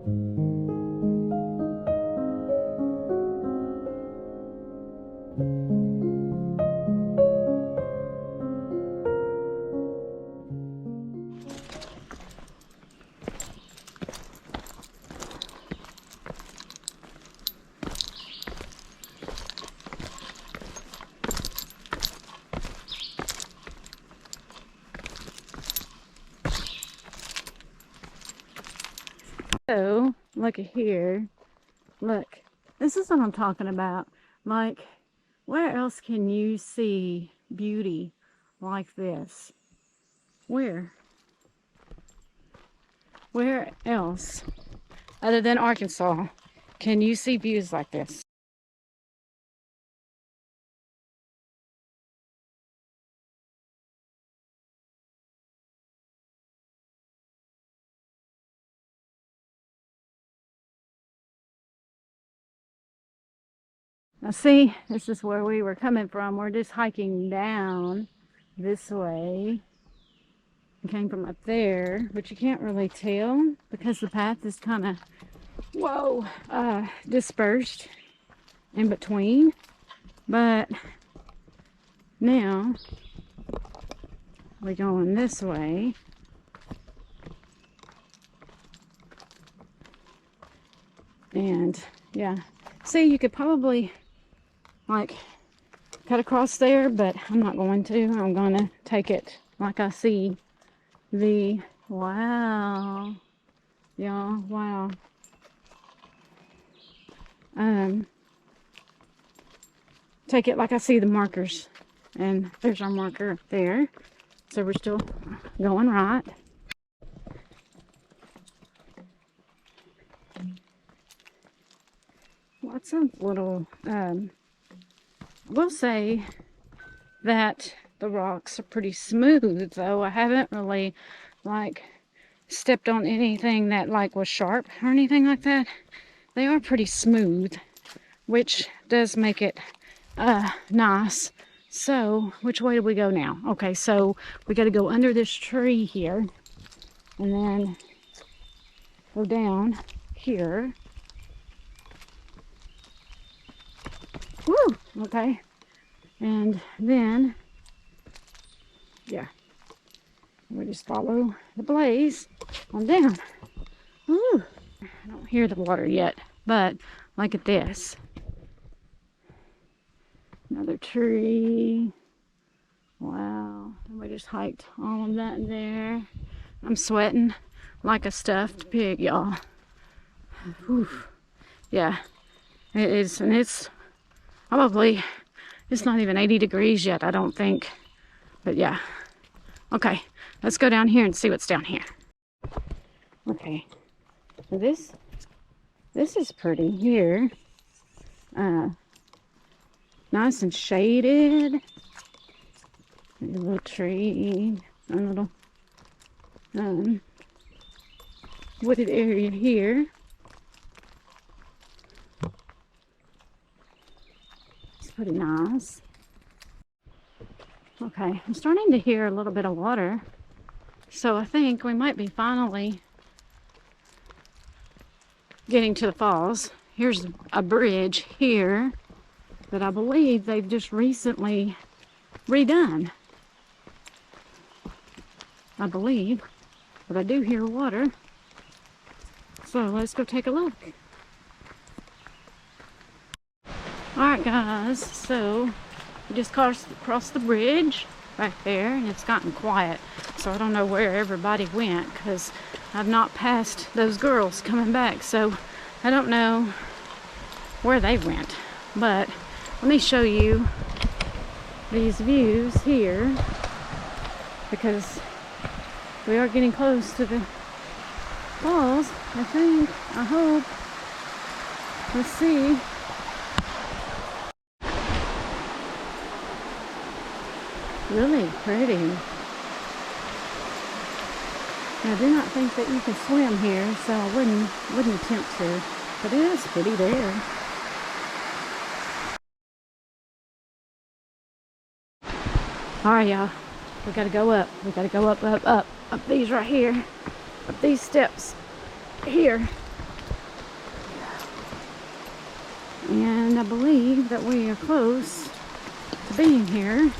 So, look at here. Look, this is what I'm talking about. Like, where else can you see beauty like this? Where? Where else, other than Arkansas, can you see views like this? Now see, this is where we were coming from. We're just hiking down this way. We came from up there, but you can't really tell because the path is kind of, whoa, dispersed in between. But now we're going this way. And yeah, see, you could probably like cut across there, but I'm not going to. I'm going to take it like I see the, wow, y'all, wow. Take it like I see the markers, and there's our marker there, so we're still going right. Lots of little, I will say that the rocks are pretty smooth, though. I haven't really like stepped on anything that like was sharp or anything like that. They are pretty smooth, which does make it nice. So which way do we go now? Okay, so we got to go under this tree here and then go down here. Woo! Okay, and then yeah, we just follow the blaze on down. Woo! I don't hear the water yet, but look at this. Another tree. Wow. And we just hiked all of that there. I'm sweating like a stuffed pig, y'all. Yeah, it is. And it's probably, it's not even 80 degrees yet, I don't think. But yeah. Okay, let's go down here and see what's down here. Okay. So this is pretty here. Nice and shaded. A little tree, a little wooded area here. It's pretty nice. Okay, I'm starting to hear a little bit of water, so I think we might be finally getting to the falls. Here's a bridge here that I believe they've just recently redone. I believe, but I do hear water. So let's go take a look. Alright guys, so we just crossed the bridge right there, and it's gotten quiet. So I don't know where everybody went because I've not passed those girls coming back. So I don't know where they went. But let me show you these views here, because we are getting close to the falls, I think. I hope. Let's see. Really pretty. I do not think that you can swim here, so I wouldn't attempt to. But it is pretty there. Alright, y'all. We gotta go up. We gotta go up these right here. Up these steps here. And I believe that we are close to being here.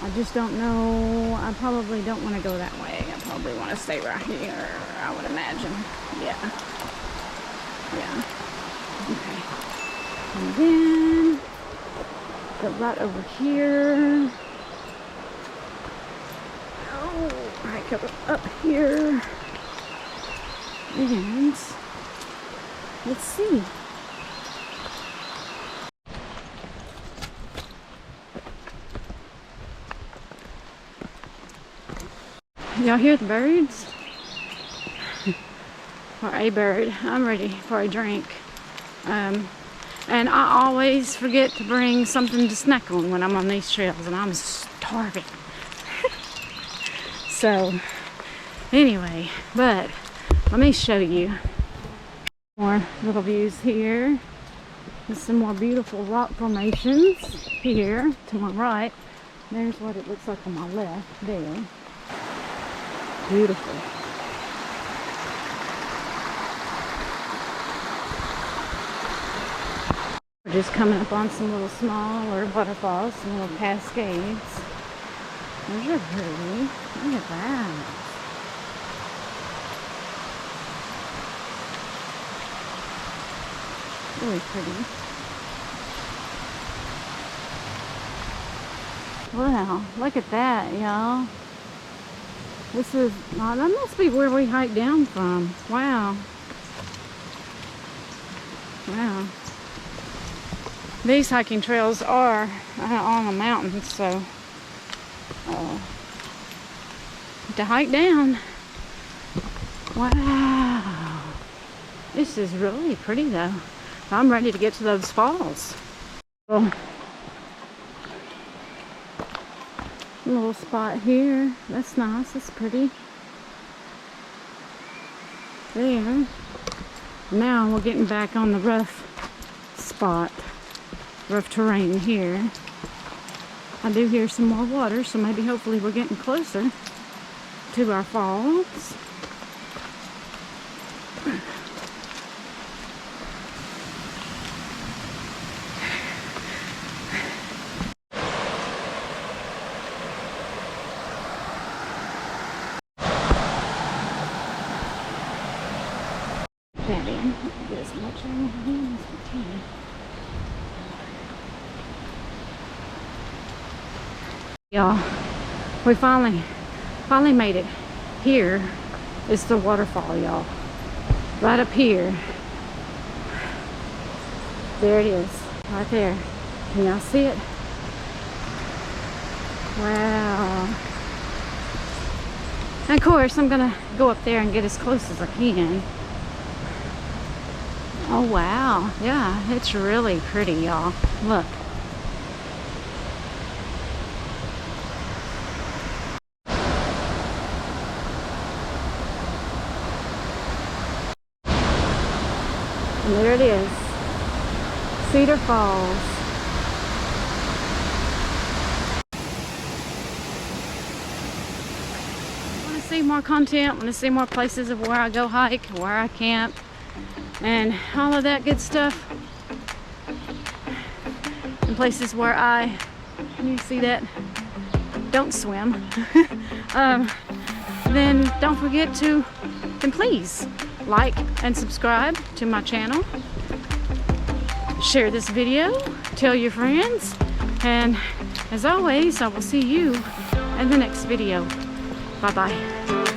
I just don't know. I probably don't want to go that way. I probably want to stay right here, I would imagine. Yeah. Yeah. Okay. And then go right over here. Oh, right, go up here. And let's see. Y'all hear the birds? Or a bird. I'm ready for a drink. And I always forget to bring something to snack on when I'm on these trails, and I'm starving. So, anyway, but let me show you more little views here. There's some more beautiful rock formations here to my right. There's what it looks like on my left there. Beautiful. We're just coming up on some little smaller waterfalls, some little cascades. Those are pretty. Look at that. Really pretty. Wow, look at that, y'all. This is, oh, that must be where we hiked down from. Wow. Wow. These hiking trails are on a mountain, so to hike down. Wow. This is really pretty though. I'm ready to get to those falls. Well, a little spot here. That's nice. That's pretty. There. Now we're getting back on the rough spot. Rough terrain here. I do hear some more water, so maybe hopefully we're getting closer to our falls. That in. Get as much in as we can. Y'all, we finally made it. Here is the waterfall, y'all. Right up here. There it is, right there. Can y'all see it? Wow. And of course, I'm gonna go up there and get as close as I can. Oh wow, yeah, it's really pretty, y'all. Look. And there it is, Cedar Falls. Want to see more content, want to see more places of where I go hike, where I camp, and all of that good stuff. And places where I, can you see that? Don't swim. Then don't forget to, then please like and subscribe to my channel. Share this video, tell your friends, and as always, I will see you in the next video. Bye bye.